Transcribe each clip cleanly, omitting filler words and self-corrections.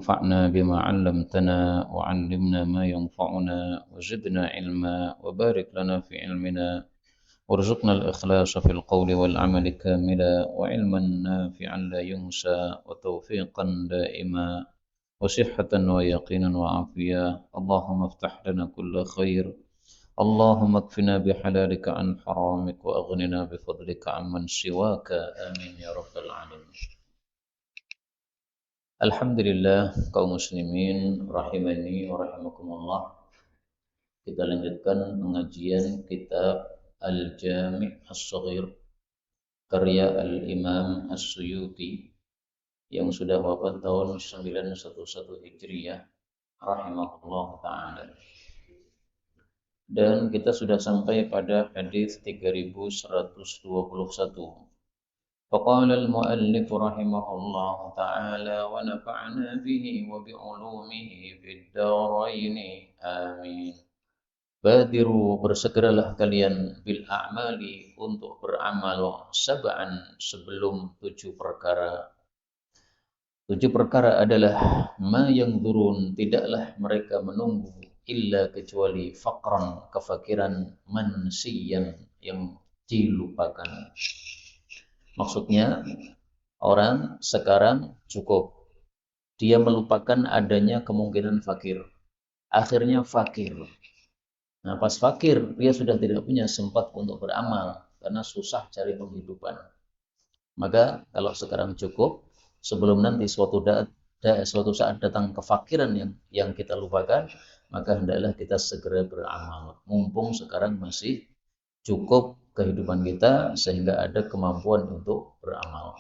وانفعنا بما علمتنا وعلمنا ما ينفعنا وزدنا علما وبارك لنا في علمنا وارزقنا الإخلاص في القول والعمل كاملا وعلما نافعا لا ينسى وتوفيقا دائما وصحة ويقينا وعافية. اللهم افتح لنا كل خير، اللهم اكفنا بحلالك عن حرامك وأغننا بفضلك عمن سواك. آمين يا رب العالمين. Alhamdulillah kaum muslimin rahimani wa rahimakumullah. Kita lanjutkan pengajian kitab Al-Jami' As-Shaghir karya Al-Imam As-Suyuti yang sudah wafat tahun 911 Hijriah rahimahullah ta'ala. Dan kita sudah sampai pada hadis 3121. فقال المؤلف رحمه الله تعالى ونفعنا به وبعلومه في الدارين آمين. Badiru, bersegeralah kalian bil a'mali, untuk beramal, sab'an, sebelum 7 perkara. 7 perkara adalah ma yang durun, tidaklah mereka menunggu, illa kecuali faqran, kefakiran, mansiyan, yang dilupakan. Maksudnya, orang sekarang cukup, dia melupakan adanya kemungkinan fakir. Akhirnya fakir. Nah, pas fakir, dia sudah tidak punya sempat untuk beramal, karena susah cari penghidupan. Maka, kalau sekarang cukup, sebelum nanti suatu saat datang kefakiran yang kita lupakan, maka hendaklah kita segera beramal. Mumpung sekarang masih cukup kehidupan kita sehingga ada kemampuan untuk beramal.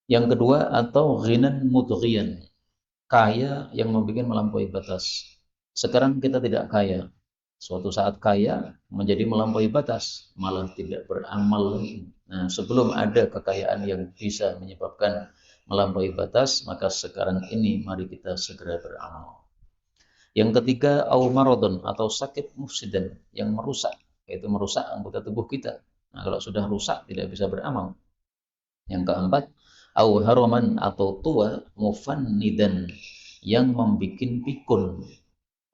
Yang kedua, atau ghinan mudghiyan, kaya yang membuat melampaui batas. Sekarang kita tidak kaya, suatu saat kaya menjadi melampaui batas, malah tidak beramal lagi. Nah, sebelum ada kekayaan yang bisa menyebabkan melampaui batas, maka sekarang ini mari kita segera beramal. Yang ketiga, au maradun, atau sakit mufsidan, yang merusak, yaitu merusak anggota tubuh kita. Nah, kalau sudah rusak tidak bisa beramal. Yang keempat, au haraman, atau tua mufannidan, yang membuat pikun.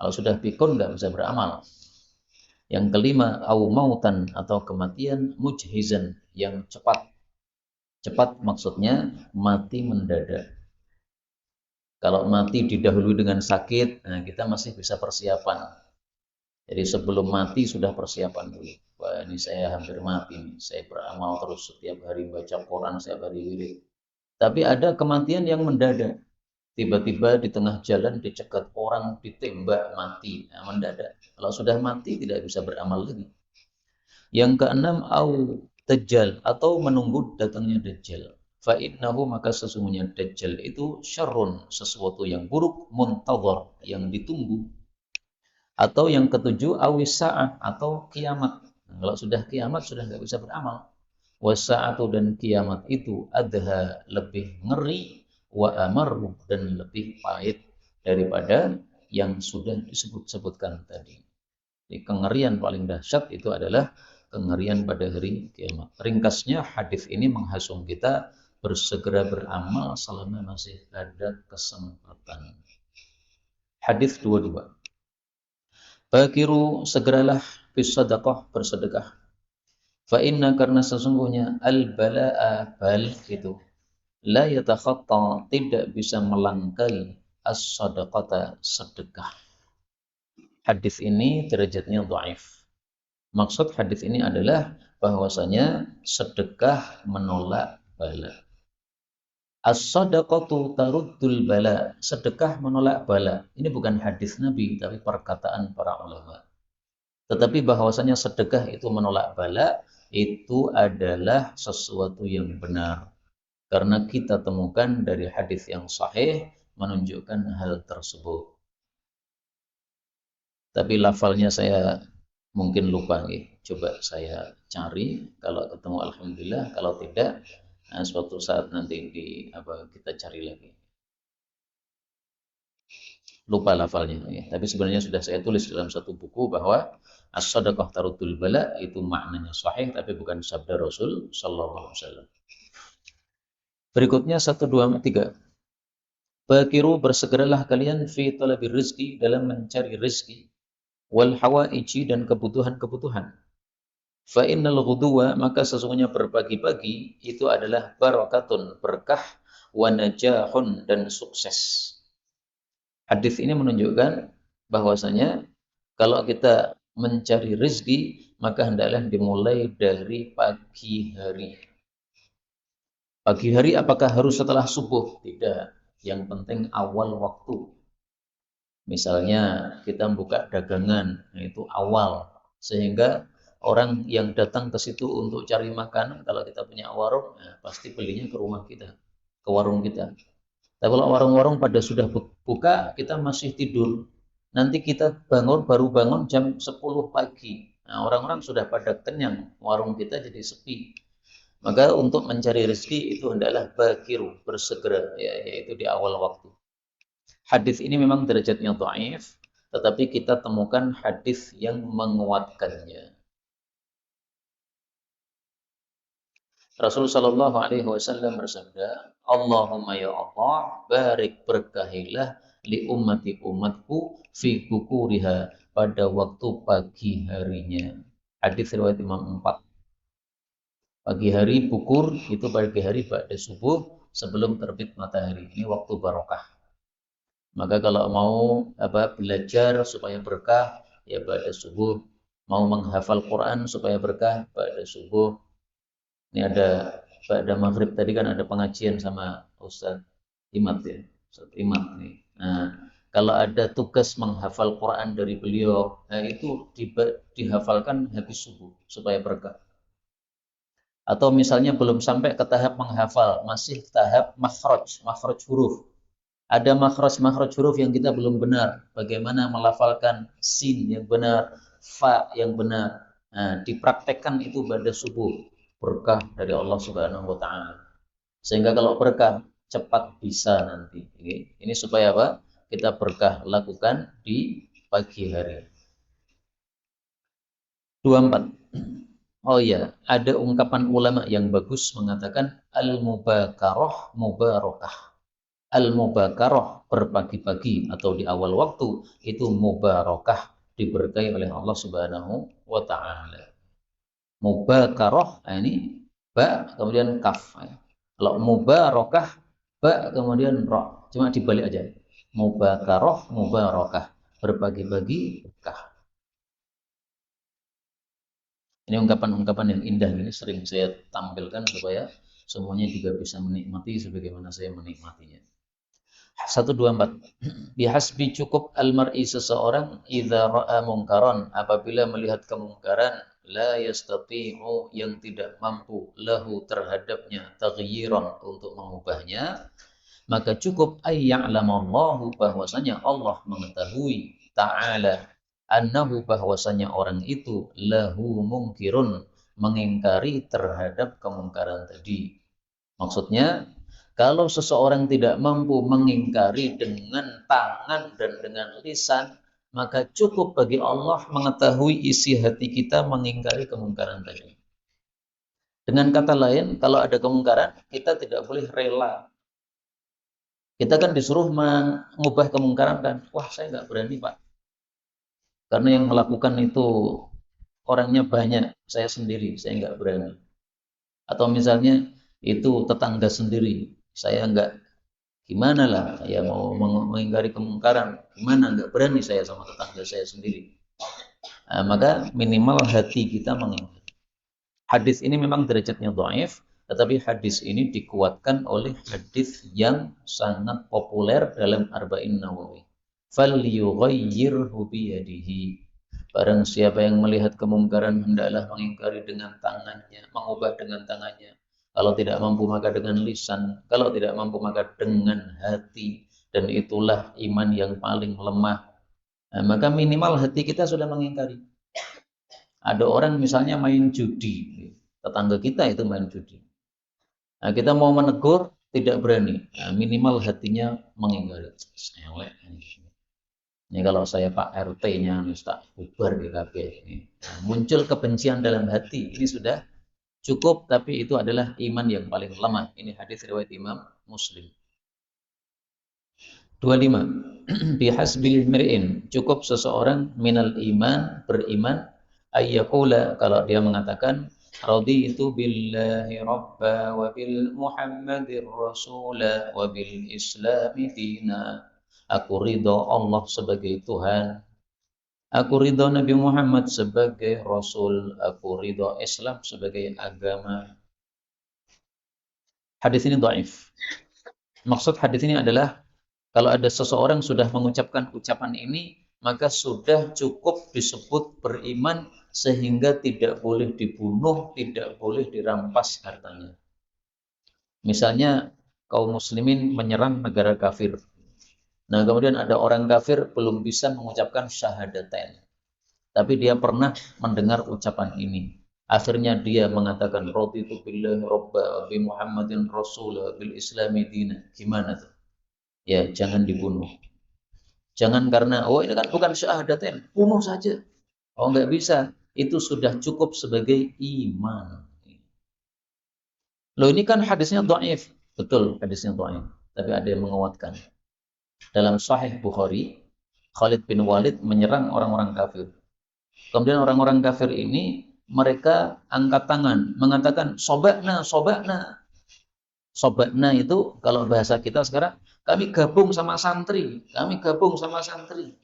Kalau sudah pikun nggak bisa beramal. Yang kelima, au mautan, atau kematian mujhizan, yang cepat. Cepat maksudnya mati mendadak. Kalau mati didahului dengan sakit, nah kita masih bisa persiapan. Jadi sebelum mati sudah persiapan dulu. Wah, ini saya hampir mati nih. Saya beramal terus setiap hari, baca Quran setiap hari wirid. Tapi ada kematian yang mendadak. Tiba-tiba di tengah jalan dicegat orang, ditembak, mati. Nah, mendadak. Kalau sudah mati tidak bisa beramal lagi. Yang keenam, au dajjal, atau menunggu datangnya dajjal. Fa'innahu, maka sesungguhnya dajjal itu syarrun, sesuatu yang buruk, muntadhar, yang ditunggu. Atau yang ketujuh, awis sa'ah, atau kiamat. Nah, kalau sudah kiamat sudah nggak bisa beramal. Wasa'atu, dan kiamat itu adha, lebih ngeri, wa amar, dan lebih pahit daripada yang sudah disebut-sebutkan tadi. Jadi kengerian paling dahsyat itu adalah kengerian pada hari kiamat. Ringkasnya, hadis ini menghasung kita bersegera beramal selama masih ada kesempatan. Hadis 22. Bakiru, segeralah bisadaqah, bersedekah. Fa inna, karena sesungguhnya al-bala'a, bal itu la yatakhatta, tidak bisa melangkai as-sadaqata, sedekah. Hadis ini derajatnya dhaif. Maksud hadis ini adalah bahwasanya sedekah menolak bala. As-sadaqatu taruddul bala, sedekah menolak bala. Ini bukan hadis Nabi, tapi perkataan para ulama. Tetapi bahwasanya sedekah itu menolak bala, itu adalah sesuatu yang benar. Karena kita temukan dari hadis yang sahih menunjukkan hal tersebut. Tapi lafalnya saya mungkin lupa nih. Coba saya cari, kalau ketemu alhamdulillah, kalau tidak, nah, suatu saat nanti kita cari lagi. Lupa lafalnya, ya. Tapi sebenarnya sudah saya tulis dalam satu buku bahwa as-sadaqah taruddul bala itu maknanya sahih, tapi bukan sabda Rasul sallallahu alaihi wasallam. Berikutnya 1, 2, 3. Bakiru, bersegeralah kalian fi talabir rizki, dalam mencari rizki, wal hawaiji, dan kebutuhan-kebutuhan. Fa innal ghuduwa, maka sesungguhnya berpagi-pagi itu adalah barakatun, berkah, wa najahun, dan sukses. Hadis ini menunjukkan bahwasanya kalau kita mencari rezeki, maka hendaklah dimulai dari pagi hari. Pagi hari apakah harus setelah subuh? Tidak. Yang penting awal waktu. Misalnya kita buka dagangan, itu awal. Sehingga orang yang datang ke situ untuk cari makanan, kalau kita punya warung, pasti belinya ke rumah kita, ke warung kita. Tapi kalau warung-warung pada sudah buka, kita masih tidur. Nanti kita baru bangun jam 10 pagi. Nah, orang-orang sudah pada kenyang, warung kita jadi sepi. Maka untuk mencari rezeki itu hendaklah bakiru, bersegera, yaitu di awal waktu. Hadis ini memang derajatnya dhaif, tetapi kita temukan hadis yang menguatkannya. Rasulullah Shallallahu Alaihi Wasallam bersabda, Allahumma ya Allah, barik berkahilah li umatku fi bukuriha, pada waktu pagi harinya. Hadis riwayat Imam 4. Pagi hari bukur itu pagi hari pada subuh sebelum terbit matahari. Ini waktu barokah. Maka kalau mau belajar supaya berkah, ya pada subuh. Mau menghafal Quran supaya berkah, pada subuh. Ini pada maghrib tadi kan ada pengajian sama Ustadz Imad ya, Ustadz Imad nih. Nah, kalau ada tugas menghafal Quran dari beliau, nah itu dihafalkan habis subuh supaya berkah. Atau misalnya belum sampai ke tahap menghafal, masih tahap makhraj huruf. Ada makhraj huruf yang kita belum benar. Bagaimana melafalkan sin yang benar, fa yang benar. Nah, dipraktekkan itu pada subuh. Berkah dari Allah Subhanahu wa taala. Sehingga kalau berkah cepat bisa nanti. Ini supaya apa? Kita berkah lakukan di pagi hari. 24. Oh ya, ada ungkapan ulama yang bagus mengatakan al-mubakarah mubarakah. Al-mubakarah, berpagi-pagi atau di awal waktu, itu mubarakah, diberkahi oleh Allah Subhanahu wa taala. Mubakarah ini ba kemudian kaf. Kalau mubarakah ba kemudian ra, cuma dibalik aja. Mubakarah mubarakah, berbagi-bagi berkah. Ini ungkapan-ungkapan yang indah, ini sering saya tampilkan supaya semuanya juga bisa menikmati sebagaimana saya menikmatinya. 124. Bihasbi, cukup almar'i seseorang idza ra'a mungkaran, apabila melihat kemungkaran, la yastati'u, yang tidak mampu, lahu terhadapnya, taghyiran, untuk mengubahnya, maka cukup ayya'lamallahu, bahwasanya Allah mengetahui, ta'ala, annahu, bahwasanya orang itu lahu mungkirun, mengingkari terhadap kemungkaran tadi. Maksudnya, kalau seseorang tidak mampu mengingkari dengan tangan dan dengan lisan, maka cukup bagi Allah mengetahui isi hati kita mengingkari kemungkaran tadi. Dengan kata lain, kalau ada kemungkaran, kita tidak boleh rela. Kita kan disuruh mengubah kemungkaran kan, wah saya nggak berani Pak. Karena yang melakukan itu orangnya banyak, saya sendiri, saya nggak berani. Atau misalnya itu tetangga sendiri, saya nggak, gimana lah saya mau mengingkari kemungkaran, gimana, nggak berani saya sama tetangga saya sendiri. Nah, maka minimal hati kita mengingkari. Hadis ini memang derajatnya dhaif, tetapi hadis ini dikuatkan oleh hadis yang sangat populer dalam Arba'in Nawawi. Falyughayyirhu biyadihi. Barang siapa yang melihat kemungkaran, hendaklah mengingkari dengan tangannya, mengubah dengan tangannya. Kalau tidak mampu maka dengan lisan, kalau tidak mampu maka dengan hati, dan itulah iman yang paling lemah. Nah, maka minimal hati kita sudah mengingkari. Ada orang misalnya main judi, tetangga kita itu main judi. Nah, kita mau menegur tidak berani. Nah, minimal hatinya mengingkari. Ini kalau saya Pak RT-nya tak bubar di KB ini. Nah, muncul kebencian dalam hati, ini sudah cukup, tapi itu adalah iman yang paling lemah. Ini hadis riwayat Imam Muslim. 25. Bihasbil mir'in, cukup seseorang minal iman, beriman, ayyakula, kalau dia mengatakan raditu billahi rabba wa bil muhammadir rasula wa bil islami dina. Aku ridho Allah sebagai Tuhan, aku ridho Nabi Muhammad sebagai Rasul, aku ridho Islam sebagai agama. Hadis ini dhaif. Maksud hadis ini adalah kalau ada seseorang sudah mengucapkan ucapan ini, maka sudah cukup disebut beriman sehingga tidak boleh dibunuh, tidak boleh dirampas hartanya. Misalnya kaum muslimin menyerang negara kafir. Nah, kemudian ada orang kafir belum bisa mengucapkan syahadatain. Tapi dia pernah mendengar ucapan ini. Akhirnya dia mengatakan raditu billahi rabba bi Muhammadin rasul bil islami dina. Gimana tuh? Ya, jangan dibunuh. Jangan karena, oh ini kan bukan syahadatain, bunuh saja. Oh nggak bisa, itu sudah cukup sebagai iman. Loh ini kan hadisnya dhaif. Betul, hadisnya dhaif. Tapi ada yang menguatkan. Dalam Sahih Bukhari, Khalid bin Walid menyerang orang-orang kafir. Kemudian orang-orang kafir ini, mereka angkat tangan, mengatakan, sobakna, sobakna. Sobakna itu, kalau bahasa kita sekarang, kami gabung sama santri, kami gabung sama santri.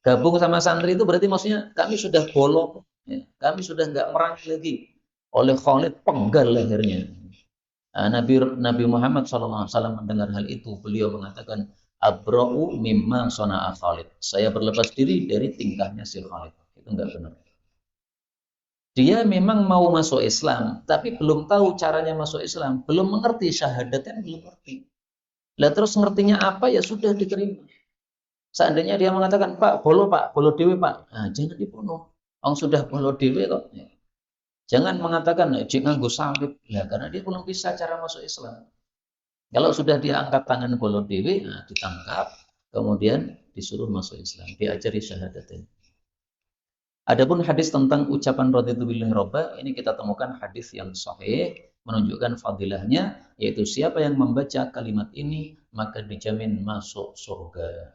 Gabung sama santri itu berarti maksudnya kami sudah bolong, ya. Kami sudah nggak merangi lagi. Oleh Khalid penggal lehernya. Nabi Muhammad SAW mendengar hal itu, beliau mengatakan, Abra'u mimma sona'a Khalid. Saya berlepas diri dari tingkahnya si Khalid. Itu nggak benar. Dia memang mau masuk Islam, tapi belum tahu caranya masuk Islam, belum mengerti syahadatnya, belum ngerti. Lah terus ngertinya apa ya sudah diterima. Seandainya dia mengatakan, Pak, bolo dewe Pak, nah, jangan dibunuh. Orang sudah bolo dewe kok. Jangan mengatakan, jangan nganggo salib. Nah, karena dia belum bisa cara masuk Islam. Kalau sudah dia angkat tangan bolo dewe, nah, ditangkap, kemudian disuruh masuk Islam, diajari syahadatin. Adapun hadis tentang ucapan raditu billahi robba, ini kita temukan hadis yang sahih, menunjukkan fadilahnya, yaitu siapa yang membaca kalimat ini, maka dijamin masuk surga.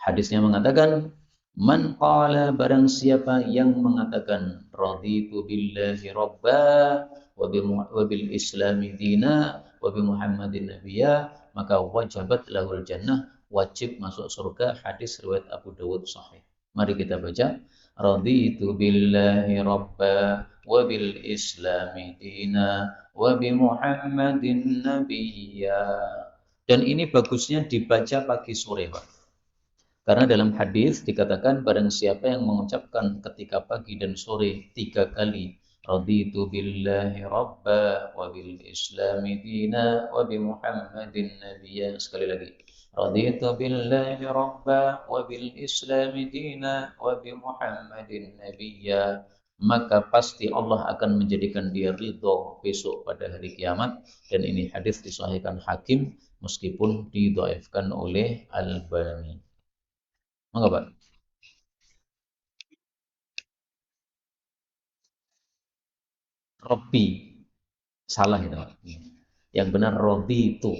Hadisnya mengatakan, man qala, barang siapa yang mengatakan raditu billahi robba wa bil islami dina wa bi muhammadin nabiyya, maka wajabat lahul jannah, wajib masuk surga. Hadis riwayat Abu Dawud sahih. Mari kita baca. Raditu billahi rabba wa bil islami dina wa bi muhammadin nabiyya. Dan ini bagusnya dibaca pagi sore, Pak. Karena dalam hadis dikatakan barang siapa yang mengucapkan ketika pagi dan sore 3 kali raditu billahi rabba wa bil islami dina wa bi muhammadin nabiyya, sekali lagi raditu billahi rabba wa bil islami dina wa bi muhammadin nabiyya, maka pasti Allah akan menjadikan dia ridho besok pada hari kiamat. Dan ini hadis disahihkan Hakim meskipun didhaifkan oleh Albani. Mengapa Pak? Robbi, salah itu Pak. Yang benar Rodi itu.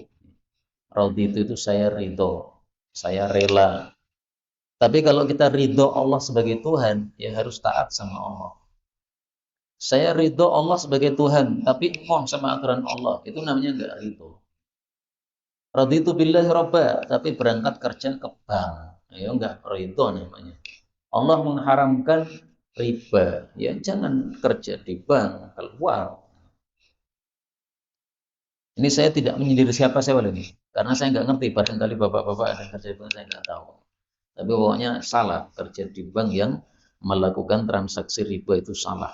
Rodi itu saya ridho, saya rela. Tapi kalau kita ridho Allah sebagai Tuhan, ya harus taat sama Allah. Saya ridho Allah sebagai Tuhan, tapi emoh sama aturan Allah, itu namanya enggak ridho. Raditu billahi robba, tapi berangkat kerja ke bank, ya enggak ridho namanya. Allah mengharamkan riba, ya jangan kerja di bank, keluar. Ini saya tidak menyindir siapa saya ini, karena saya nggak ngerti, barangkali bapak-bapak ada kerja di bank, saya nggak tahu. Tapi pokoknya salah, kerja di bank yang melakukan transaksi riba itu salah.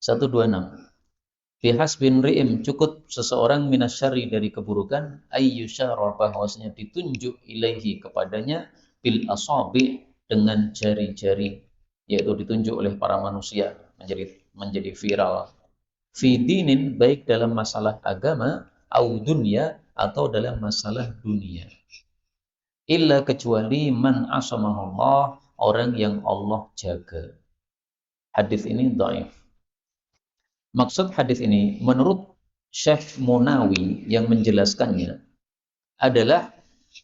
126. Bihas bin Ri'im, cukup seseorang minasyari dari keburukan, ayyusyara, bahwasanya ditunjuk ilaihi kepadanya, bil asabi, dengan jari-jari, yaitu ditunjuk oleh para manusia, menjadi viral. Fi dinin, baik dalam masalah agama, au dunia, atau dalam masalah dunia. Illa, kecuali man asamahullah, orang yang Allah jaga. Hadis ini dhaif. Maksud hadis ini menurut Syekh Munawi yang menjelaskannya adalah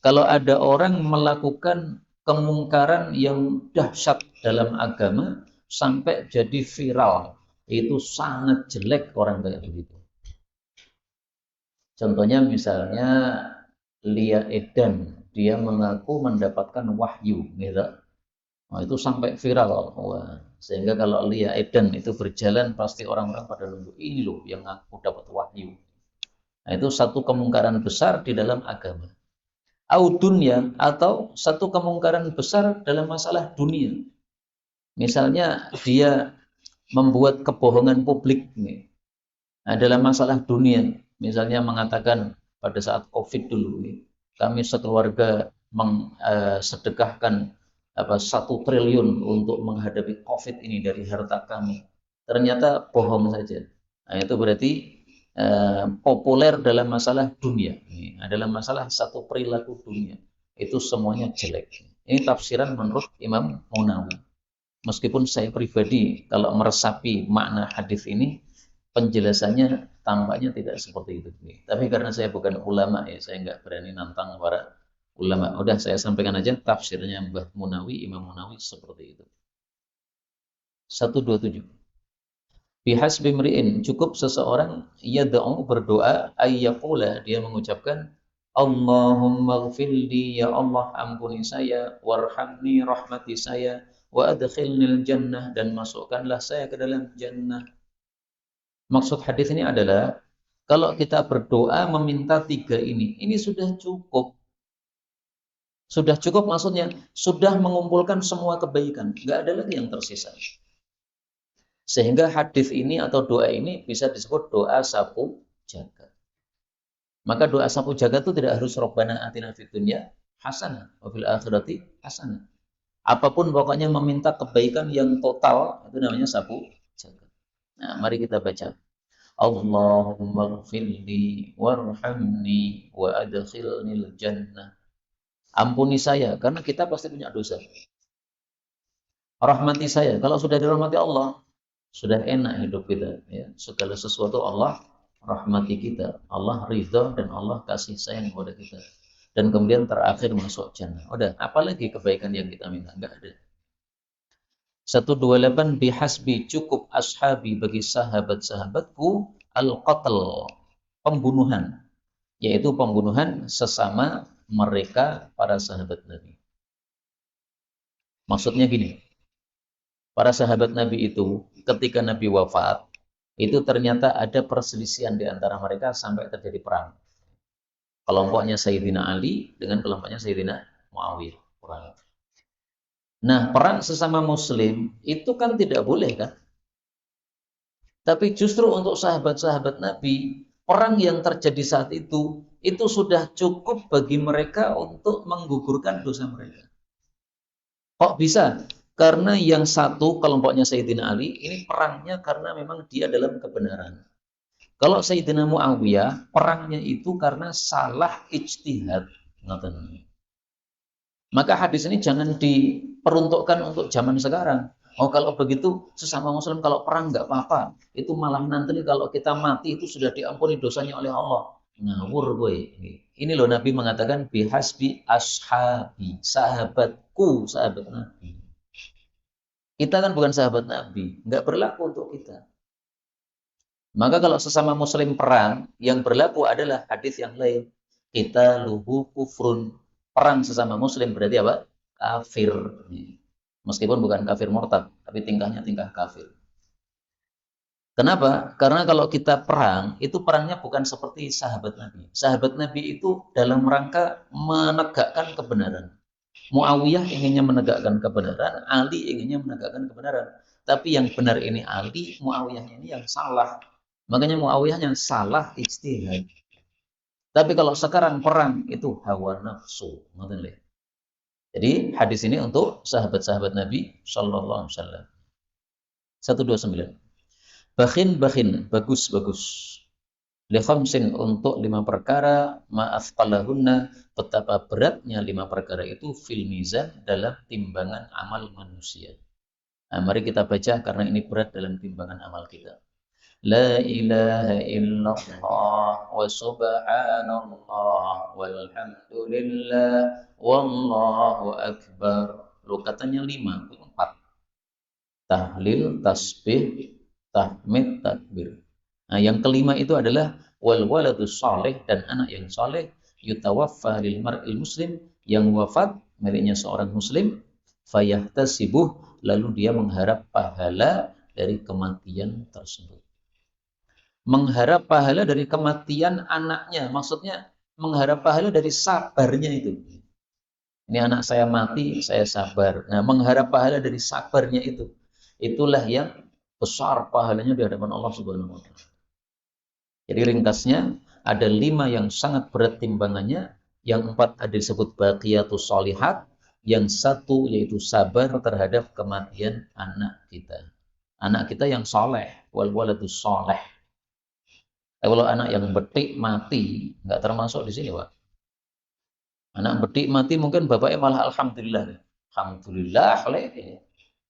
Kalau ada orang melakukan kemungkaran yang dahsyat dalam agama sampai jadi viral, itu sangat jelek orang kayak begitu. Contohnya misalnya Lia Eden, dia mengaku mendapatkan wahyu, gitu. Nah, itu sampai viral. Wah, sehingga kalau Lia Eden itu berjalan pasti orang-orang pada nunggu, ini loh yang aku dapat wahyu. Nah, itu satu kemungkaran besar di dalam agama. Au dunia, atau satu kemungkaran besar dalam masalah dunia. Misalnya dia membuat kebohongan publik nih. Nah, dalam masalah dunia, misalnya mengatakan pada saat COVID dulu nih, kami sekeluarga sedekahkan 1 triliun untuk menghadapi COVID ini dari harta kami. Ternyata bohong saja. Nah, itu berarti populer dalam masalah dunia. Nah, dalam masalah satu perilaku dunia, itu semuanya jelek. Ini tafsiran menurut Imam Munawi. Meskipun saya pribadi kalau meresapi makna hadis ini, penjelasannya tampaknya tidak seperti itu. Tapi karena saya bukan ulama ya, saya nggak berani nantang para ulama. Udah saya sampaikan aja tafsirnya Mbah Munawi, Imam Munawi seperti itu. 127. Bihasbi mri'in, cukup seseorang yad'u berdoa ayyaqula, dia mengucapkan Allahumma ghfirli, ya Allah ampuni saya, warhamni, rahmati saya, wa adkhilnil jannah, dan masukkanlah saya ke dalam jannah. Maksud hadis ini adalah kalau kita berdoa meminta 3 ini sudah cukup. Sudah cukup maksudnya sudah mengumpulkan semua kebaikan, nggak ada lagi yang tersisa. Sehingga hadis ini atau doa ini bisa disebut doa sapu jagat. Maka doa sapu jagat itu tidak harus Rabbana atina fid dunya hasanah wa fil akhirati hasanah. Apapun pokoknya meminta kebaikan yang total, itu namanya sapu jagat. Nah, mari kita baca. Allahumma ghfirli warhamni wa adkhilnil jannah. Ampuni saya, karena kita pasti punya dosa. Rahmati saya, kalau sudah dirahmati Allah, sudah enak hidup kita. Ya. Segala sesuatu Allah rahmati kita. Allah ridha dan Allah kasih sayang kepada kita. Dan kemudian terakhir masuk jannah. Udah, apalagi kebaikan yang kita minta? Enggak ada. 128, bihasbi, cukup ashabi, bagi sahabat-sahabatku, al-qatl, pembunuhan, yaitu pembunuhan sesama mereka para sahabat Nabi. Maksudnya gini, para sahabat Nabi itu ketika Nabi wafat, itu ternyata ada perselisihan di antara mereka sampai terjadi perang. Kelompoknya Sayyidina Ali dengan kelompoknya Sayyidina Muawiyah. Perang. Nah, perang sesama muslim itu kan tidak boleh kan? Tapi justru untuk sahabat-sahabat Nabi, perang yang terjadi saat itu sudah cukup bagi mereka untuk menggugurkan dosa mereka. Kok bisa? Karena yang satu kelompoknya Sayyidina Ali, ini perangnya karena memang dia dalam kebenaran. Kalau Sayyidina Muawiyah, perangnya itu karena salah ijtihad. Maka hadis ini jangan diperuntukkan untuk zaman sekarang. Oh, kalau begitu sesama muslim kalau perang nggak apa-apa. Itu malah nanti kalau kita mati itu sudah diampuni dosanya oleh Allah. Ngawur boy. Ini loh Nabi mengatakan bihasbi ashabi, sahabatku, sahabat Nabi. Kita kan bukan sahabat Nabi, nggak berlaku untuk kita. Maka kalau sesama muslim perang, yang berlaku adalah hadis yang lain. Kita luhu kufrun. Perang sesama muslim berarti apa? Kafir. Meskipun bukan kafir murtad, tapi tingkahnya tingkah kafir. Kenapa? Karena kalau kita perang, itu perangnya bukan seperti sahabat Nabi. Sahabat Nabi itu dalam rangka menegakkan kebenaran. Muawiyah inginnya menegakkan kebenaran, Ali inginnya menegakkan kebenaran. Tapi yang benar ini Ali, Muawiyahnya ini yang salah. Makanya Muawiyahnya salah ijtihad. Tapi kalau sekarang perang itu hawa nafsu. Jadi hadis ini untuk sahabat-sahabat Nabi Sallallahu Alaihi Wasallam. 129. Bakhin, bagus. Likhamsin, untuk 5 perkara, ma'athqalahunna, betapa beratnya 5 perkara itu fil mizan, dalam timbangan amal manusia. Nah, mari kita baca karena ini berat dalam timbangan amal kita. La ilaha illallah wa subhanallah walhamdulillah wallahu akbar. Lu katanya 5, 4. Tahlil, tasbih, tahmid, takbir. Nah, yang kelima itu adalah wal waladus saleh, dan anak yang saleh, yutawaffa lil mar'il muslim, yang wafat miliknya seorang muslim, fayahtasibuh, lalu dia mengharap pahala dari kematian tersebut. Mengharap pahala dari kematian anaknya, maksudnya mengharap pahala dari sabarnya itu. Ini anak saya mati, saya sabar. Nah, mengharap pahala dari sabarnya itu, itulah yang besar pahalanya di hadapan Allah Subhanahu wa Ta'ala. Jadi ringkasnya, ada 5 yang sangat berat timbangannya, yang 4 ada disebut baqiyatus sholihat, yang 1 yaitu sabar terhadap kematian anak kita. Anak kita yang soleh, wal waladus soleh. Kalau anak yang betik mati, nggak termasuk di sini, Pak. Anak betik mati mungkin bapaknya malah alhamdulillah. Alhamdulillah,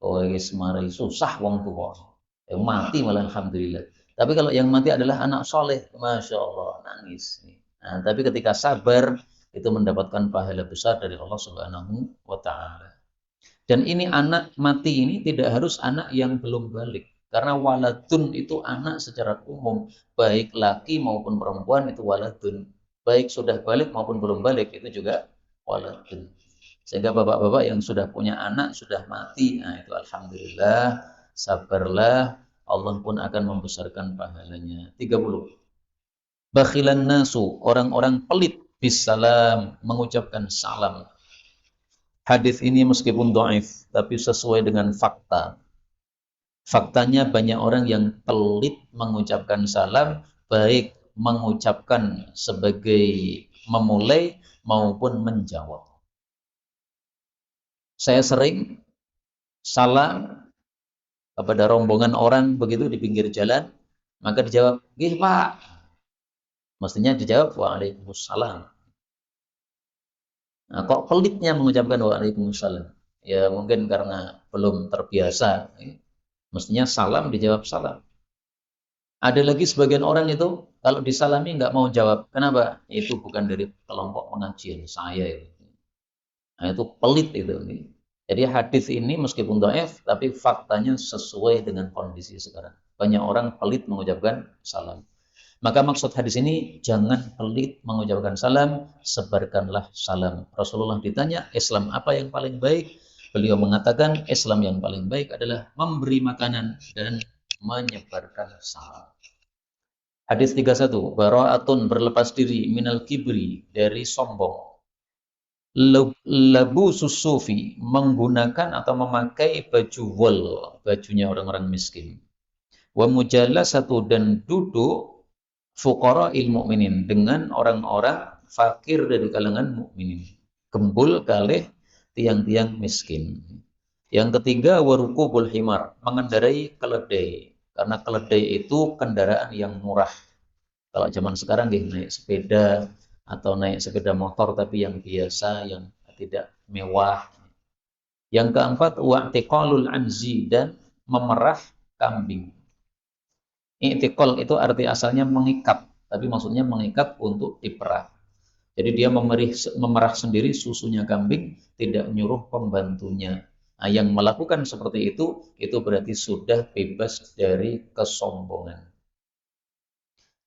oh, marai susah wong tua. Mati malah alhamdulillah. Tapi kalau yang mati adalah anak soleh, masya Allah, nangis. Nah, tapi ketika sabar, itu mendapatkan pahala besar dari Allah Subhanahu wa Ta'ala. Dan ini anak mati ini tidak harus anak yang belum balik. Karena waladun itu anak secara umum, baik laki maupun perempuan itu waladun. Baik sudah balik maupun belum balik itu juga waladun. Sehingga bapak-bapak yang sudah punya anak, sudah mati, nah itu alhamdulillah, sabarlah, Allah pun akan membesarkan pahalanya. 30. Bakhilan nasu, orang-orang pelit bisalam, mengucapkan salam. Hadis ini meskipun dhaif, tapi sesuai dengan fakta. Faktanya banyak orang yang pelit mengucapkan salam, baik mengucapkan sebagai memulai maupun menjawab. Saya sering salam kepada rombongan orang begitu di pinggir jalan, maka dijawab, "Nggih, Pak." Mestinya dijawab, "Waalaikumsalam." Nah, kok pelitnya mengucapkan waalaikumsalam? Ya mungkin karena belum terbiasa. Mestinya salam dijawab salam. Ada lagi sebagian orang itu kalau disalami nggak mau jawab. Kenapa? Itu bukan dari kelompok pengajian saya itu. Nah, itu pelit itu. Jadi hadis ini meskipun dhaif, tapi faktanya sesuai dengan kondisi sekarang. Banyak orang pelit mengucapkan salam. Maka maksud hadis ini, jangan pelit mengucapkan salam, sebarkanlah salam. Rasulullah ditanya, Islam apa yang paling baik? Beliau mengatakan, Islam yang paling baik adalah memberi makanan dan menyebarkan salam. Hadis 31, bara'atun, berlepas diri, minal kibri, dari sombong. Labu susufi, menggunakan atau memakai baju wol, bajunya orang-orang miskin. Wa mujalasatu, dan duduk fuqara mukminin, dengan orang-orang fakir dari kalangan mukminin. Gembul kalih tiang-tiang miskin. Yang ketiga, warukubul himar, mengendarai keledai. Karena keledai itu kendaraan yang murah. Kalau zaman sekarang naik sepeda atau naik sepeda motor tapi yang biasa, yang tidak mewah. Yang keempat, wa'tiqalul anzi, dan memerah kambing. I'tiqal itu arti asalnya mengikat, tapi maksudnya mengikat untuk diperah. Jadi dia memerah sendiri susunya kambing, tidak nyuruh pembantunya. Nah, yang melakukan seperti itu berarti sudah bebas dari kesombongan.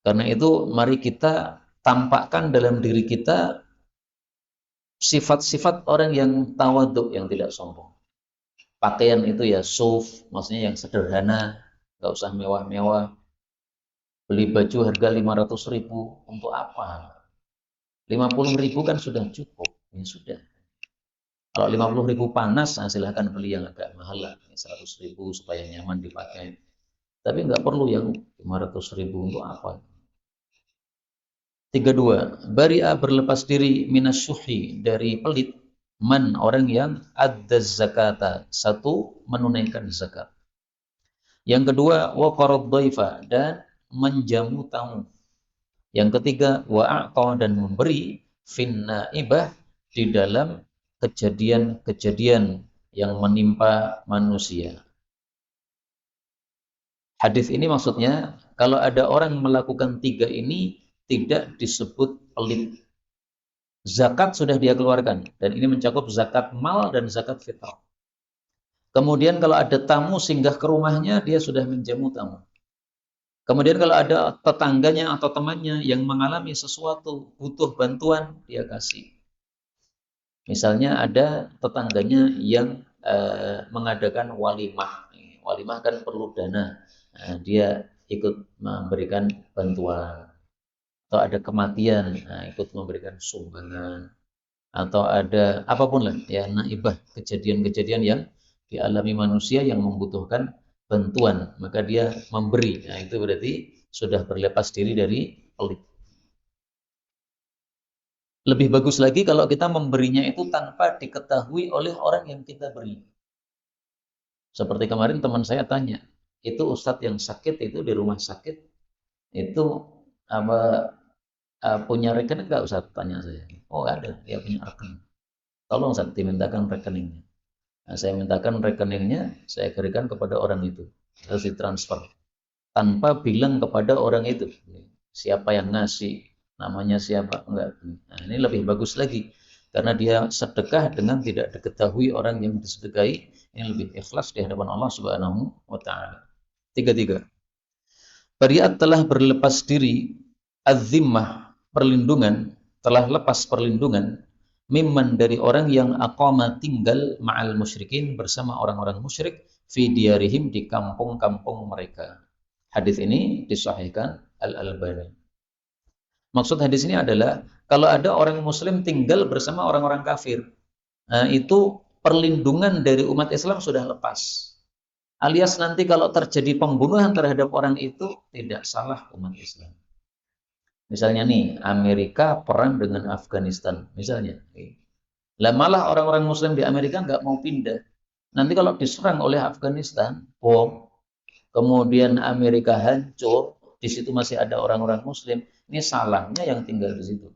Karena itu mari kita tampakkan dalam diri kita sifat-sifat orang yang tawadhu, yang tidak sombong. Pakaian itu ya suf, maksudnya yang sederhana, nggak usah mewah-mewah. Beli baju harga 500.000 untuk apa? 50.000 kan sudah cukup. Ya sudah. Kalau 50.000 panas, nah silahkan beli yang agak mahal lah. 100.000 supaya nyaman dipakai. Tapi nggak perlu yang 500.000 untuk apa? 32. Bari'a, berlepas diri, minasyuhi, dari pelit. Man, orang yang adda zakata. 1. Menunaikan zakat. Yang kedua, waqarad dhaifa, dan menjamu tamu. Yang ketiga, wa'ata, dan memberi, finnaibah, di dalam kejadian-kejadian yang menimpa manusia. Hadis ini maksudnya, kalau ada orang melakukan tiga ini, tidak disebut pelit. Zakat sudah dia keluarkan, dan ini mencakup zakat mal dan zakat fitrah. Kemudian kalau ada tamu singgah ke rumahnya, dia sudah menjamu tamu. Kemudian kalau ada tetangganya atau temannya yang mengalami sesuatu, butuh bantuan, dia kasih. Misalnya ada tetangganya yang mengadakan walimah. Walimah kan perlu dana. Nah, dia ikut memberikan bantuan. Atau ada kematian, nah, ikut memberikan sumbangan. Atau ada apapun lah, ya naibah, kejadian-kejadian yang dialami manusia yang membutuhkan bantuan, maka dia memberi. Nah, itu berarti sudah berlepas diri dari pelit. Lebih bagus lagi kalau kita memberinya itu tanpa diketahui oleh orang yang kita beri. Seperti kemarin teman saya tanya, itu ustadz yang sakit itu di rumah sakit, itu apa punya rekening nggak ustadz? Tanya saya. Oh ada, dia punya rekening. Tolong ustadz dimintakan rekeningnya. Nah, saya mintakan rekeningnya, saya berikan kepada orang itu. Terus ditransfer. Tanpa bilang kepada orang itu. Siapa yang ngasih, namanya siapa, enggak. Nah, ini lebih bagus lagi. Karena dia sedekah dengan tidak diketahui orang yang disedekahi. Ini lebih ikhlas di hadapan Allah Subhanahu wa Ta'ala. Tiga. Bariat telah berlepas diri, az-zimmah, perlindungan, telah lepas perlindungan, mimman dari orang yang aqama tinggal ma'al musyrikin bersama orang-orang musyrik fi diarihim di kampung-kampung mereka. Hadis ini disahihkan Al-Albani. Maksud hadis ini adalah kalau ada orang muslim tinggal bersama orang-orang kafir, nah itu perlindungan dari umat Islam sudah lepas. Alias nanti kalau terjadi pembunuhan terhadap orang itu tidak salah umat Islam. Misalnya nih, Amerika perang dengan Afghanistan, misalnya. Lah malah orang-orang Muslim di Amerika nggak mau pindah. Nanti kalau diserang oleh Afghanistan, bom, kemudian Amerika hancur, di situ masih ada orang-orang Muslim, ini salahnya yang tinggal di situ.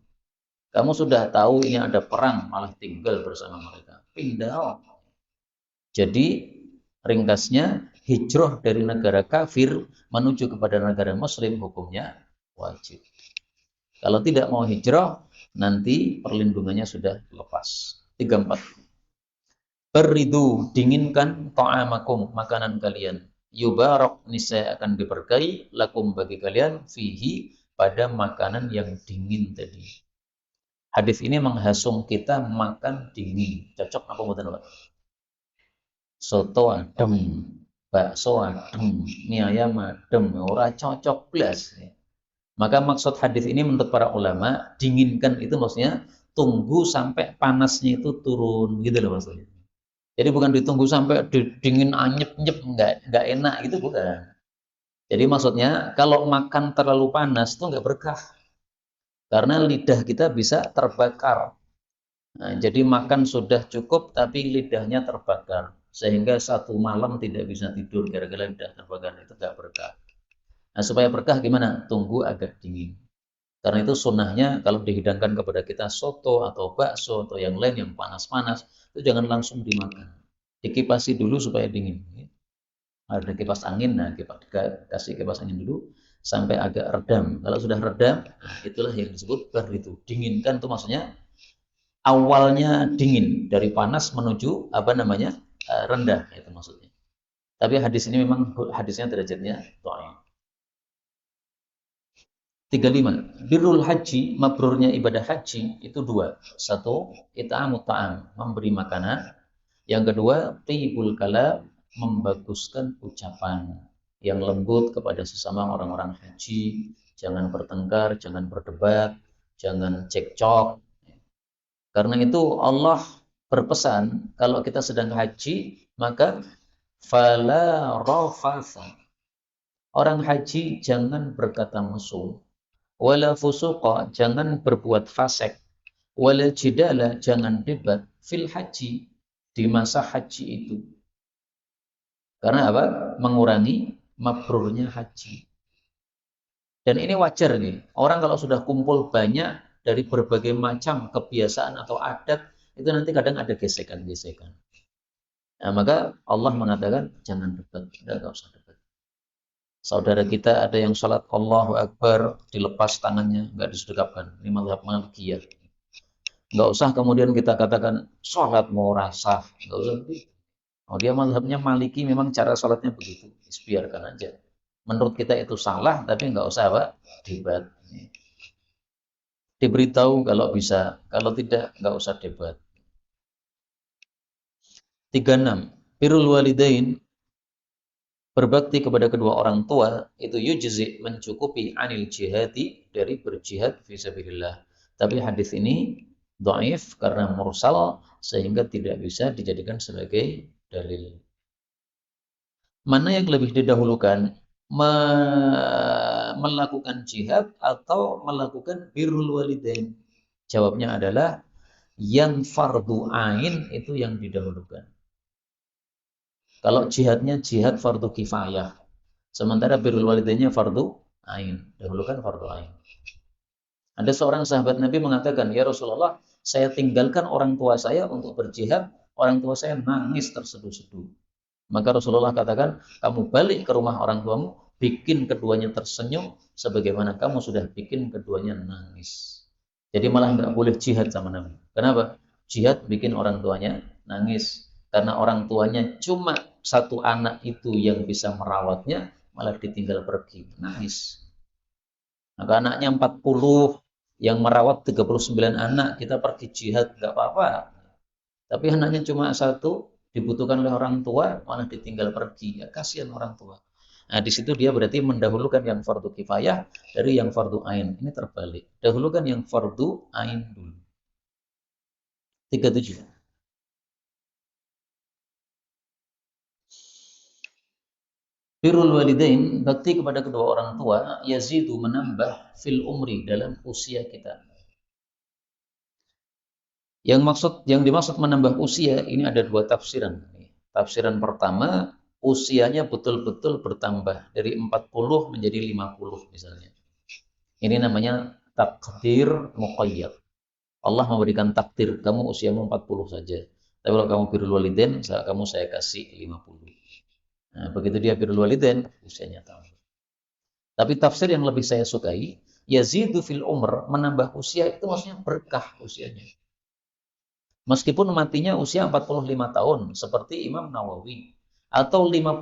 Kamu sudah tahu ini ada perang, malah tinggal bersama mereka. Pindah. Jadi ringkasnya, hijrah dari negara kafir menuju kepada negara muslim hukumnya wajib. Kalau tidak mau hijrah, nanti perlindungannya sudah lepas. 34. Beridu, dinginkan ta'amakum, makanan kalian. Yubarak, niscaya akan diberkahi lakum bagi kalian fihi, pada makanan yang dingin tadi. Hadis ini menghasung kita makan dingin. Cocok apa bukan, Pak? Soto adem, bakso adem, mie ayam adem, ora cocok blas. Maka maksud hadis ini menurut para ulama, dinginkan itu maksudnya tunggu sampai panasnya itu turun, gitu loh maksudnya. Jadi bukan ditunggu sampai dingin anyep-nyep, enggak enak gitu, bukan. Jadi maksudnya kalau makan terlalu panas itu enggak berkah. Karena lidah kita bisa terbakar. Nah, jadi makan sudah cukup tapi lidahnya terbakar. Sehingga satu malam tidak bisa tidur gara-gara lidah terbakar, itu enggak berkah. Nah, supaya berkah gimana? Tunggu agak dingin. Karena itu sunnahnya kalau dihidangkan kepada kita soto atau bakso atau yang lain yang panas-panas, itu jangan langsung dimakan. Dikipasi dulu supaya dingin. Ada kipas angin, nah kasih kipas angin dulu sampai agak redam. Kalau sudah redam, nah itulah yang disebut baridu. Dinginkan itu maksudnya awalnya dingin, dari panas menuju apa namanya rendah, itu maksudnya. Tapi hadis ini memang hadisnya derajatnya dhaif. 35. Birrul haji, mabrurnya ibadah haji itu dua. Satu, it'amut ta'am, memberi makanan. Yang kedua, tibul kalam, membaguskan ucapan yang lembut kepada sesama orang-orang haji. Jangan bertengkar, jangan berdebat, jangan cekcok. Karena itu Allah berpesan, kalau kita sedang haji, maka fala rafasa. Orang haji jangan berkata mesum. Wala fusuqa, jangan berbuat fasik. Wala jidala, jangan debat. Fil haji, di masa haji itu. Karena apa? Mengurangi mabrurnya haji. Dan ini wajar nih. Orang kalau sudah kumpul banyak dari berbagai macam kebiasaan atau adat, itu nanti kadang ada gesekan-gesekan. Nah, maka Allah mengatakan jangan debat, enggak usah debat. Saudara kita ada yang sholat Allahu Akbar, dilepas tangannya, nggak disedekapkan. Ini mazhab Malikiyah. Nggak usah kemudian kita katakan sholat mau rasa, nggak usah begitu. Oh, dia mazhabnya Maliki, memang cara sholatnya begitu. Biarkan aja. Menurut kita itu salah, tapi nggak usah apa, debat. Diberitahu kalau bisa, kalau tidak nggak usah debat. 36. Birrul walidain, berbakti kepada kedua orang tua itu yujzi, mencukupi anil jihadi, dari berjihad fisabilillah. Tapi hadis ini dhaif karena mursal sehingga tidak bisa dijadikan sebagai dalil. Mana yang lebih didahulukan? Melakukan jihad atau melakukan birrul walidain? Jawabnya adalah yang fardu ain itu yang didahulukan. Kalau jihadnya jihad fardu kifayah, sementara birrul walidainnya fardu ain, dahulukan fardu ain. Ada seorang sahabat Nabi mengatakan, "Ya Rasulullah, saya tinggalkan orang tua saya untuk berjihad, orang tua saya nangis terseduh-seduh." Maka Rasulullah katakan, "Kamu balik ke rumah orang tuamu, bikin keduanya tersenyum sebagaimana kamu sudah bikin keduanya nangis." Jadi malah nggak boleh jihad sama Nabi. Kenapa? Jihad bikin orang tuanya nangis. Karena orang tuanya cuma satu anak itu yang bisa merawatnya, malah ditinggal pergi, nangis. Maka anaknya 40, yang merawat 39 anak, kita pergi jihad, nggak apa-apa. Tapi anaknya cuma satu, dibutuhkan oleh orang tua, malah ditinggal pergi. Ya, kasihan orang tua. Nah, di situ dia berarti mendahulukan yang fardu kifayah dari yang fardu ain. Ini terbalik. Dahulukan yang fardu ain dulu. 37. Birrul walidain, bakti kepada kedua orang tua, yazidu, menambah, fil umri, dalam usia kita. Yang dimaksud menambah usia ini ada dua tafsiran. Tafsiran pertama, usianya betul-betul bertambah dari 40 menjadi 50 misalnya. Ini namanya takdir muqayyad. Allah memberikan takdir, kamu usiamu 40 saja. Tapi kalau kamu birrul walidain, kamu saya kasih 50. Nah, begitu dia birrul walidain, usianya tambah. Tapi tafsir yang lebih saya sukai, yazidu fil umr, menambah usia itu maksudnya berkah usianya. Meskipun matinya usia 45 tahun seperti Imam Nawawi atau 55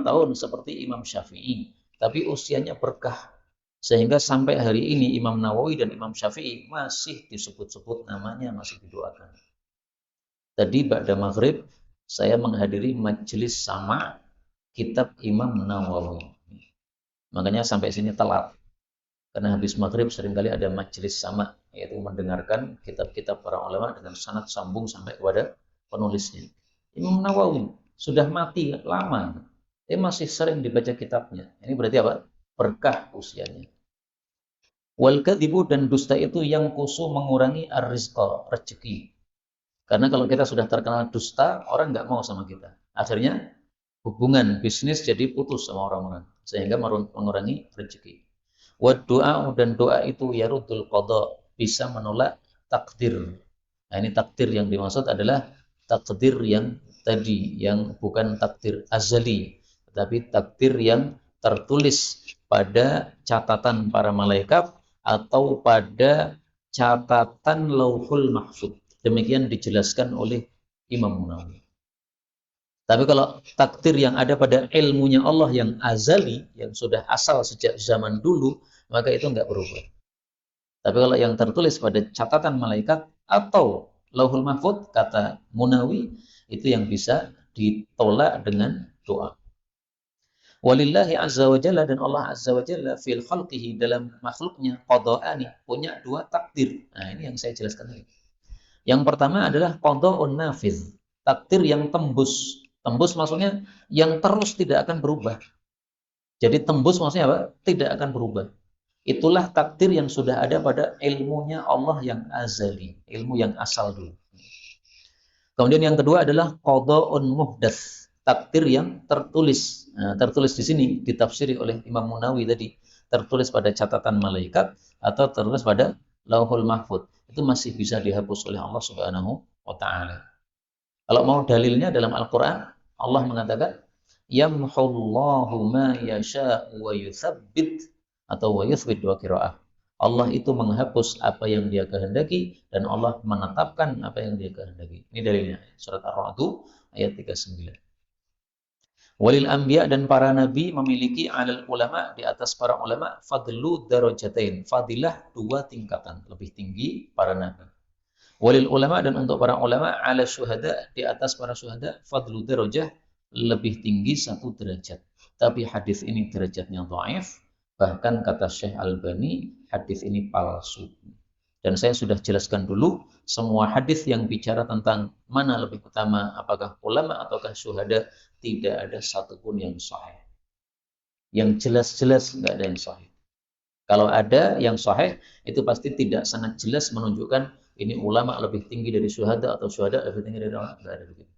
tahun seperti Imam Syafi'i, tapi usianya berkah sehingga sampai hari ini Imam Nawawi dan Imam Syafi'i masih disebut-sebut namanya, masih didoakan. Tadi ba'da maghrib saya menghadiri majelis sama kitab Imam Nawawi. Makanya sampai sini telat. Karena habis maghrib seringkali ada majelis sama, yaitu mendengarkan kitab-kitab para ulama dengan sanad sambung sampai kepada penulisnya. Imam Nawawi sudah mati lama, masih sering dibaca kitabnya. Ini berarti apa? Berkah usianya. Wal kadzibu, dan dusta itu yang kusu, mengurangi ar-rizqa, rezeki. Karena kalau kita sudah terkenal dusta, orang nggak mau sama kita. Akhirnya hubungan bisnis jadi putus sama orang-orang, sehingga mengurangi rezeki. Wa doa, dan doa itu yarudul qada, bisa menolak takdir. Nah, ini takdir yang dimaksud adalah takdir yang tadi, yang bukan takdir azali, tetapi takdir yang tertulis pada catatan para malaikat atau pada catatan lauhul mahfud. Demikian dijelaskan oleh Imam Nawawi. Tapi kalau takdir yang ada pada ilmunya Allah yang azali, yang sudah asal sejak zaman dulu, maka itu enggak berubah. Tapi kalau yang tertulis pada catatan malaikat atau lauhul mahfud, kata Munawi, itu yang bisa ditolak dengan doa. Walillahi azza wa jalla, dan Allah azza wa jalla fil khalqihi, dalam makhluknya, qada'ani, punya dua takdir. Nah, ini yang saya jelaskan tadi. Yang pertama adalah qada'un nafiz, takdir yang tembus. Tembus maksudnya yang terus tidak akan berubah. Jadi tembus maksudnya apa? Tidak akan berubah. Itulah takdir yang sudah ada pada ilmunya Allah yang azali, ilmu yang asal dulu. Kemudian yang kedua adalah qada'un muhdats, takdir yang tertulis. Nah, tertulis di sini ditafsiri oleh Imam Munawi tadi, tertulis pada catatan malaikat atau tertulis pada lauhul mahfud. Itu masih bisa dihapus oleh Allah Subhanahu wa taala. Kalau mau dalilnya dalam Al-Qur'an, Allah mengatakan, yamhullahu ma yasha wa yutsabbit atau wa yuthbit dua qiraah. Allah itu menghapus apa yang Dia kehendaki dan Allah menetapkan apa yang Dia kehendaki. Ini dalilnya. Surat Ar-Ra'd ayat 39. Walil anbiya, dan para nabi memiliki alal ulama, di atas para ulama, fadlu darajatain, fadilah dua tingkatan, lebih tinggi para nabi. Walil ulama, dan untuk para ulama, ala syuhada, di atas para syuhada, fadlu darajah, lebih tinggi satu derajat. Tapi hadis ini derajatnya dhaif, bahkan kata Syekh Albani, hadis ini palsu. Dan saya sudah jelaskan dulu, semua hadis yang bicara tentang mana lebih utama, apakah ulama ataukah syuhada, tidak ada satupun yang sahih. Yang jelas-jelas nggak ada yang sahih. Kalau ada yang sahih, itu pasti tidak sangat jelas menunjukkan ini ulama lebih tinggi dari syuhada atau syuhada lebih tinggi dari ulama. Nggak ada begitu.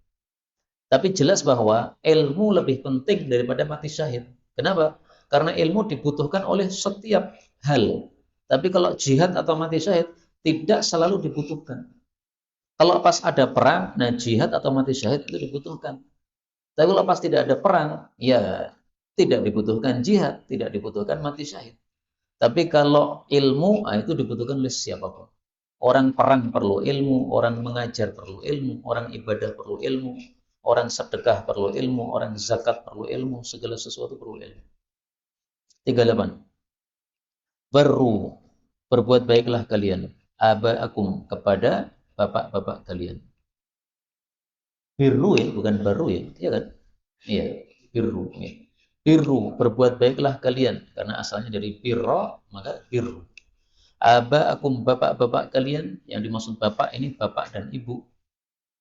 Tapi jelas bahwa ilmu lebih penting daripada mati syahid. Kenapa? Karena ilmu dibutuhkan oleh setiap hal. Tapi kalau jihad atau mati syahid tidak selalu dibutuhkan. Kalau pas ada perang, nah jihad atau mati syahid itu dibutuhkan. Tapi kalau pas tidak ada perang, ya tidak dibutuhkan jihad, tidak dibutuhkan mati syahid. Tapi kalau ilmu, itu dibutuhkan oleh siapapun. Orang perang perlu ilmu, orang mengajar perlu ilmu, orang ibadah perlu ilmu, orang sedekah perlu ilmu, orang zakat perlu ilmu, segala sesuatu perlu ilmu. 38. Berbuat baiklah kalian, aba'akum, kepada bapak-bapak kalian. Birru ya, bukan baru ya, iya kan? Iya, birru. Ya. Birru, berbuat baiklah kalian, karena asalnya dari birro, maka birru. Aba'akum, bapak-bapak kalian, yang dimaksud bapak ini bapak dan ibu.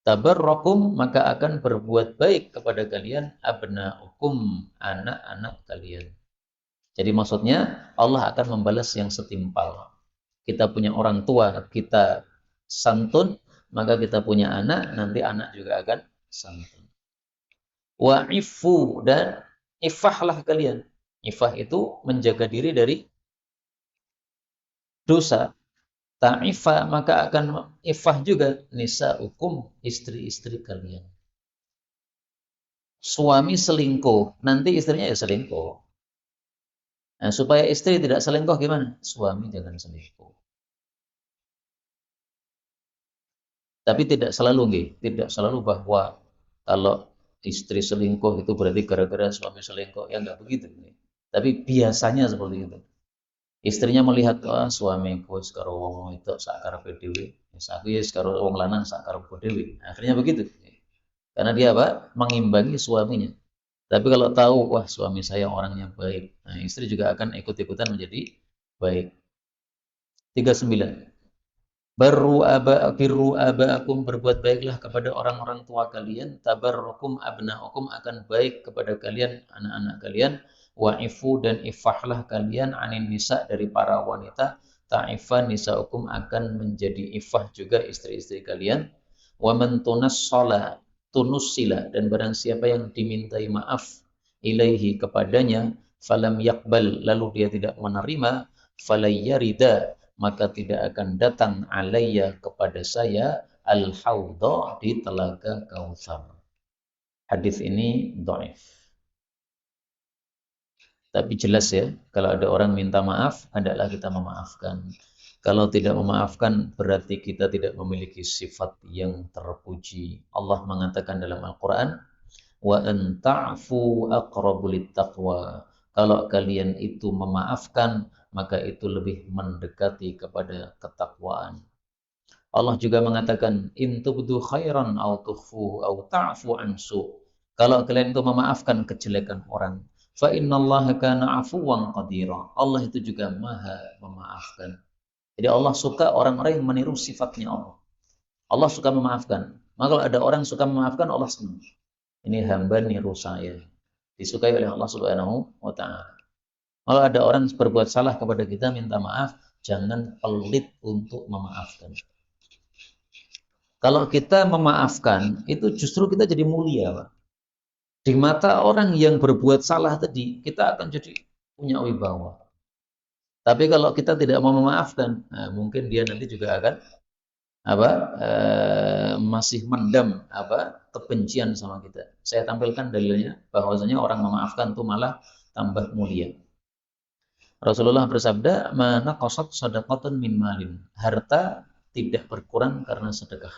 Tabarrakum, maka akan berbuat baik kepada kalian, abna'ukum, anak-anak kalian. Jadi maksudnya Allah akan membalas yang setimpal. Kita punya orang tua, kita santun, maka kita punya anak, nanti anak juga akan santun. Wa'ifu, dan ifahlah kalian. Ifah itu menjaga diri dari dosa. Ta'ifa, maka akan ifah juga nisa'ukum, istri-istri kalian. Suami selingkuh, nanti istrinya ya selingkuh. Nah, supaya istri tidak selingkuh gimana? Suami jangan selingkuh. Tapi tidak selalu, tidak selalu bahwa kalau istri selingkuh itu berarti gara-gara suami selingkuh. Ya enggak begitu. Tapi biasanya seperti itu. Istrinya melihat, suamiku sekarang wong itu sakarepe dhewe, aku ya sekarang wong lanang sakarepe dhewe. Akhirnya begitu. Karena dia apa? Mengimbangi suaminya. Tapi kalau tahu, wah suami saya orangnya baik, nah istri juga akan ikut-ikutan menjadi baik. 39. Birru aba'akum, berbuat baiklah kepada orang-orang tua kalian, tabarrukum abna'ukum, akan baik kepada kalian anak-anak kalian, wa'ifu, dan ifahlah kalian anin nisa, dari para wanita, ta'ifan nisa'ukum, akan menjadi ifah juga istri-istri kalian, wa man tunassala, tunussila, dan barang siapa yang dimintai maaf ilaihi, kepadanya, falam yakbal, lalu dia tidak menerima, falayyarida, maka tidak akan datang alayya, kepada saya, al-haudha, di telaga Kautsar. Hadis ini dhaif. Tapi jelas ya, kalau ada orang minta maaf, hendaklah kita memaafkan. Kalau tidak memaafkan, berarti kita tidak memiliki sifat yang terpuji. Allah mengatakan dalam Al-Quran, wa an ta'fu aqrabu littaqwa. Kalau kalian itu memaafkan, maka itu lebih mendekati kepada ketakwaan. Allah juga mengatakan, in tubdu khairan aw tukhfuhu aw ta'fu an su'. Kalau kalian itu memaafkan kejelekan orang, fa innallaha kana 'afuwan qadira. Allah itu juga Maha memaafkan. Jadi Allah suka orang-orang yang meniru sifatnya Allah. Allah suka memaafkan. Maka kalau ada orang suka memaafkan, Allah senang. Ini hamba niru saya. Disukai oleh Allah Subhanahu wa ta'ala. Kalau ada orang berbuat salah kepada kita, minta maaf, jangan pelit untuk memaafkan. Kalau kita memaafkan, itu justru kita jadi mulia, Pak. Di mata orang yang berbuat salah tadi, kita akan jadi punya wibawa. Tapi kalau kita tidak mau memaafkan, nah mungkin dia nanti juga akan masih mendam kebencian sama kita. Saya tampilkan dalilnya bahwasanya orang memaafkan itu malah tambah mulia. Rasulullah bersabda, "Mana qasat shadaqatun min malin." Harta tidak berkurang karena sedekah.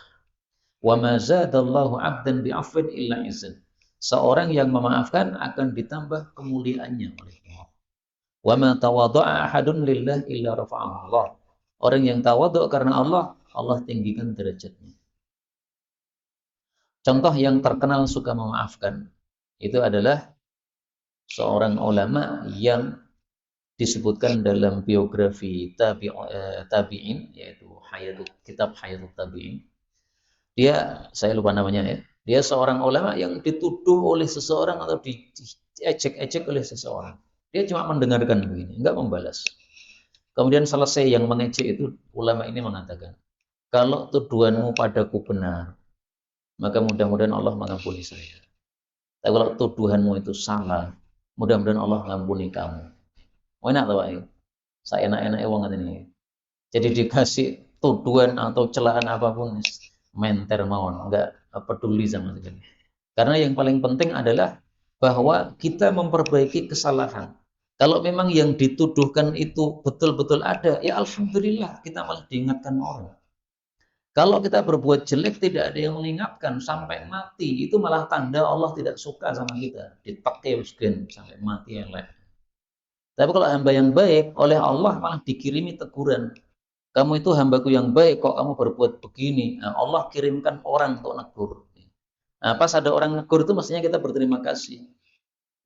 Wa ma zadallahu 'abdan bi'afwin illa izzan. Seorang yang memaafkan akan ditambah kemuliaannya oleh Allah. Wa ma tawadha'a ahadun lillah illa rafa'ahu Allah. Orang yang tawadhu karena Allah, Allah tinggikan derajatnya. Contoh yang terkenal suka memaafkan itu adalah seorang ulama yang disebutkan dalam biografi tabi'in, yaitu kitab Hayatut Tabi'in. Saya lupa namanya ya. Dia seorang ulama yang dituduh oleh seseorang atau diejek-ejek oleh seseorang. Dia cuma mendengarkan begini, enggak membalas. Kemudian selesai yang mengejek itu, ulama ini mengatakan, kalau tuduhanmu padaku benar, maka mudah-mudahan Allah mengampuni saya. Tapi kalau tuduhanmu itu salah, mudah-mudahan Allah mengampuni kamu. Enak tuh Pak? Saya enak-enak wong ini. Jadi dikasih tuduhan atau celaan apapun, menter mawon, enggak peduli sama sekali. Karena yang paling penting adalah bahwa kita memperbaiki kesalahan. Kalau memang yang dituduhkan itu betul-betul ada, ya alhamdulillah kita malah diingatkan orang. Kalau kita berbuat jelek tidak ada yang mengingatkan sampai mati, itu malah tanda Allah tidak suka sama kita. Dipakai sampai mati elek. Tapi kalau hamba yang baik oleh Allah malah dikirimi teguran. Kamu itu hambaku yang baik, kok kamu berbuat begini. Nah, Allah kirimkan orang untuk negur. Nah, pas ada orang negur itu mestinya kita berterima kasih.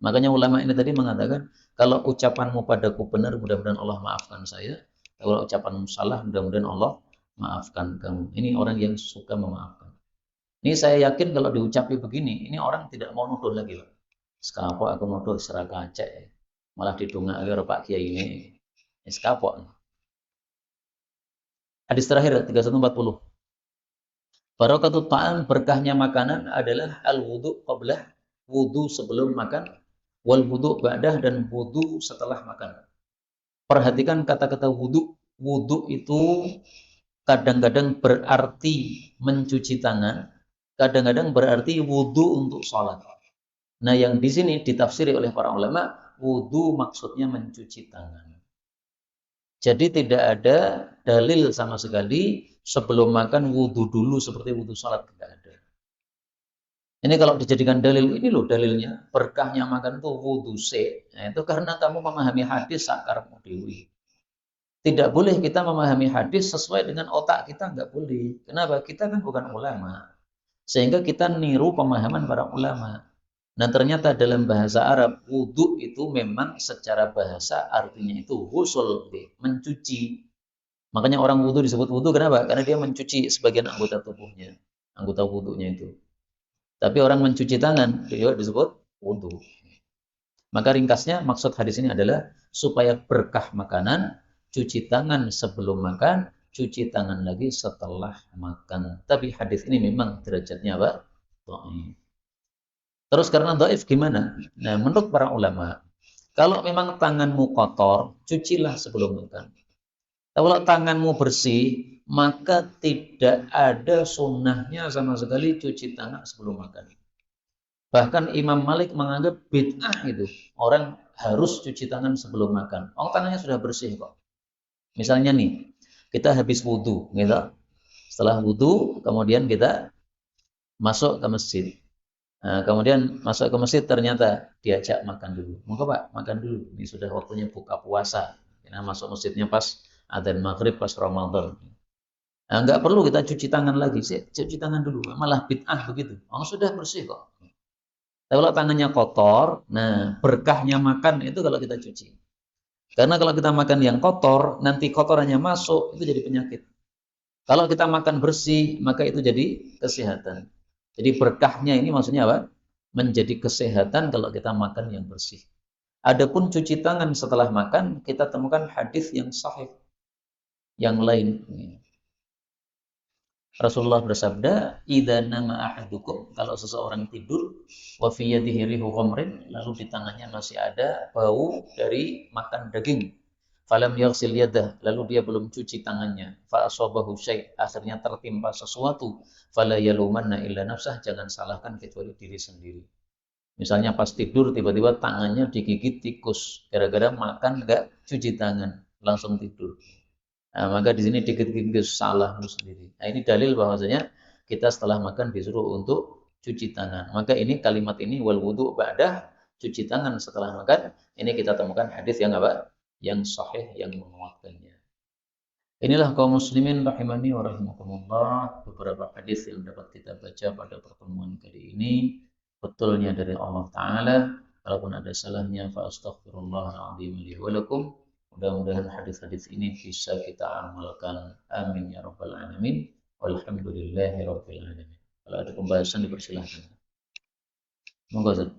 Makanya ulama ini tadi mengatakan, kalau ucapanmu padaku benar, mudah-mudahan Allah maafkan saya. Kalau ucapanmu salah, mudah-mudahan Allah maafkan kamu. Ini orang yang suka memaafkan. Ini saya yakin kalau diucapi begini, ini orang tidak mau nuduh lagi. Sekapok aku nuduh serah kacek. Malah didongak oleh Pak Kiai ini. Sekapok. Hadis terakhir 3140. Barakatut ta'am, berkahnya makanan adalah al-wudu qablah, wudu sebelum makan, wal wudu ba'dah, dan wudu setelah makan. Perhatikan kata-kata wudu. Wudu itu kadang-kadang berarti mencuci tangan, kadang-kadang berarti wudu untuk sholat. Nah, yang di sini ditafsiri oleh para ulama, wudu maksudnya mencuci tangan. Jadi tidak ada dalil sama sekali sebelum makan wudu dulu seperti wudu sholat, tidak ada. Ini kalau dijadikan dalil, ini loh dalilnya, berkahnya makan itu wudu se. Nah, itu karena kamu memahami hadis sakarmu dewi. Tidak boleh kita memahami hadis sesuai dengan otak kita, nggak boleh. Kenapa? Kita kan bukan ulama. Sehingga kita niru pemahaman para ulama. Dan ternyata dalam bahasa Arab, wudu itu memang secara bahasa artinya itu husul, mencuci. Makanya orang wudu disebut wudu, kenapa? Karena dia mencuci sebagian anggota tubuhnya, anggota wudunya itu. Tapi orang mencuci tangan, dia disebut wudu. Maka ringkasnya, maksud hadis ini adalah supaya berkah makanan, cuci tangan sebelum makan, cuci tangan lagi setelah makan. Tapi hadis ini memang derajatnya apa? Dhaif. Terus karena dhaif gimana? Nah, menurut para ulama, kalau memang tanganmu kotor, cucilah sebelum makan. Kalau tanganmu bersih, maka tidak ada sunnahnya sama sekali cuci tangan sebelum makan. Bahkan Imam Malik menganggap bid'ah itu. Orang harus cuci tangan sebelum makan. Oh, tangannya sudah bersih kok. Misalnya nih, kita habis wudhu, gitu. Setelah wudhu, kemudian kita masuk ke masjid. Nah, kemudian masuk ke masjid ternyata diajak makan dulu. Monggo Pak, makan dulu. Ini sudah waktunya buka puasa. Kita masuk masjidnya pas adzan maghrib, pas Ramadan. Nah, nggak perlu kita cuci tangan lagi. Cuci tangan dulu. Malah bid'ah begitu. Oh, sudah bersih kok. Kalau tangannya kotor, nah berkahnya makan itu kalau kita cuci. Karena kalau kita makan yang kotor, nanti kotorannya masuk, itu jadi penyakit. Kalau kita makan bersih, maka itu jadi kesehatan. Jadi berkahnya ini maksudnya apa? Menjadi kesehatan kalau kita makan yang bersih. Adapun cuci tangan setelah makan, kita temukan hadis yang sahih, yang lain. Rasulullah bersabda, "Idza nama ahadukum," kalau seseorang tidur, wa fi yadihi rihu khamrin, lalu di tangannya masih ada bau dari makan daging. falam yaghsil yadah, lalu dia belum cuci tangannya, fa asabahu syai', akhirnya tertimpa sesuatu, fala yalumanna illa nafsah, jangan salahkan kecuali diri sendiri. Misalnya pas tidur tiba-tiba tangannya digigit tikus, gara-gara makan enggak cuci tangan, langsung tidur. Nah, maka di sini dikit-dikit salah lu sendiri. Nah, ini dalil bahwasanya kita setelah makan disuruh untuk cuci tangan. Maka ini kalimat ini wal wudu ba'da, cuci tangan setelah makan. Ini kita temukan hadis yang apa? Yang sahih, yang menguatkannya. Inilah kaum muslimin rahimani wa rahimakumullah, beberapa hadis yang dapat kita baca pada pertemuan kali ini. Betulnya dari Allah Ta'ala. Walaupun ada salahnya, fa astaghfirullahaladzim li wa lakum. Mudah-mudahan hadis-hadis ini bisa kita amalkan. Amin ya rabbal alamin. Walhamdulillahi rabbil alamin. Kalau ada pembahasan dipersilahkan. Monggo Ustaz.